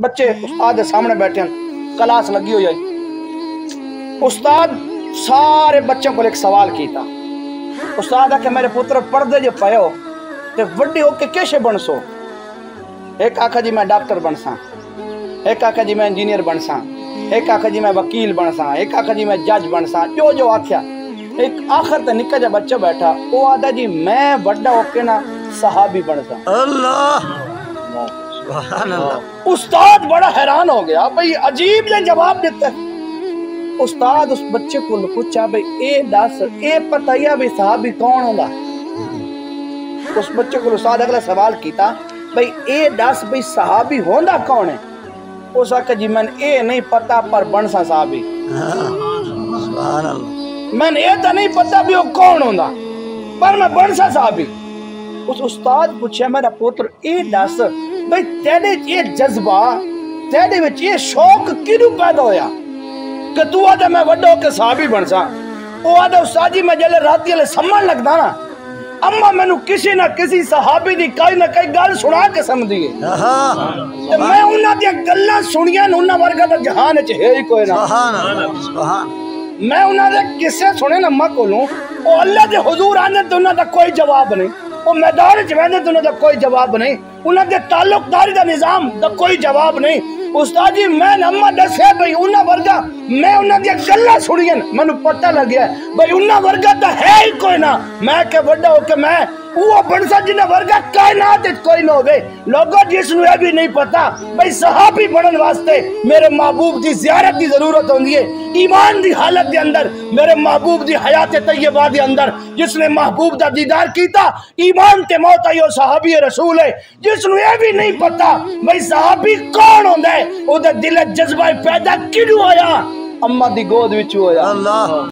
بچے استاد دے سامنے بیٹھے ہیں، کلاس لگی ہو جائے، استاد سارے بچوں کو ایک سوال کیتا، استاد آکھے میرے پتر پڑھدے جو پئے ہو تے وڈی ہو کے کیسے بنسو؟ ایک آکھا جی میں ڈاکٹر بنساں، ایک آکھا جی میں انجینئر بنساں، ایک آکھا جی میں وکیل بنساں، ایک آکھا جی میں جج بنساں، جو آکھیا۔ ایک آخر تے نکا جا بچہ بیٹھا، وہ آدھا جی میں وڈا ہو کے نا صحابی بنساں۔ اللہ سبحان اللہ۔ استاد بڑا حیران ہو گیا، بھئی عجیب نے جواب دیتا ہے۔ استاد اس بچے کو پوچھا بھئی اے دس اے پتہ یا بھی صحابی کون ہوندا؟ اس بچے کو استاد اگلا سوال کیتا بھئی اے دس بھئی صحابی ہوندا کون ہے؟ اس آکھا جی میں اے نہیں پتا پر بنسا صحابی۔ سبحان اللہ۔ میں اے تا نہیں پتا بھی وہ کون ہوندا پر میں بنسا صحابی۔ اس استاد پوچھا میرا پوتر اے دس بھئی تیرے یہ جذبہ تیرے وچ یہ شوق کیوں پیدا ہویا کہ تو آدھا میں وڈا ہو کے صحابی بنسا؟ وہ آدھا استاد جی میں جلے راتی والے سمجھ لگدا نا اما مینو کسی نہ کسی صحابی دی کئی نہ کئی گل سنا کے سمجھی ہے، میں انہاں دی گلاں سنیاں انہاں ورگا تے جہان وچ ہے ہی کوئی نہ۔ سبحان اللہ سبحان۔ میں انہاں دے قصے سنے نا ماں کولوں، او اللہ دے حضور آندے تے انہاں دا کوئی جواب نہیں، او میدان وچ ویندے تے انہاں دا کوئی جواب نہیں، انہاں دے تعلق داری دا نظام دا کوئی جواب نہیں۔ استاد جی میں اما دسیا بھئی انہاں ورگا میں انہاں دی گلاں سنیاں مینوں پتہ لگیا بھئی انہاں ورگا تے ہے ہی کوئی نہ، میں کہ وڈا ہو کے میں وہ بنسا جنہ ورگا کائنات کوئی نہ ہوگے۔ لوگوں جس نو یہ بھی نہیں پتا بھئی صحابی بنن واسطے میرے محبوب دی زیارت دی ضرورت ہوندی ہے، ایمان دی حالت دے اندر میرے محبوب دی حیات طیبہ دے اندر جس نے محبوب دا دیدار کیتا ایمان تے موت آئی وہ صحابی رسول ہے۔ جس نو یہ بھی نہیں پتا بھئی صحابی کون ہوندا ہے، او دے دل جذبہ پیدا کیوں ہویا؟ اما دی گود وچ ہویا۔ اللہ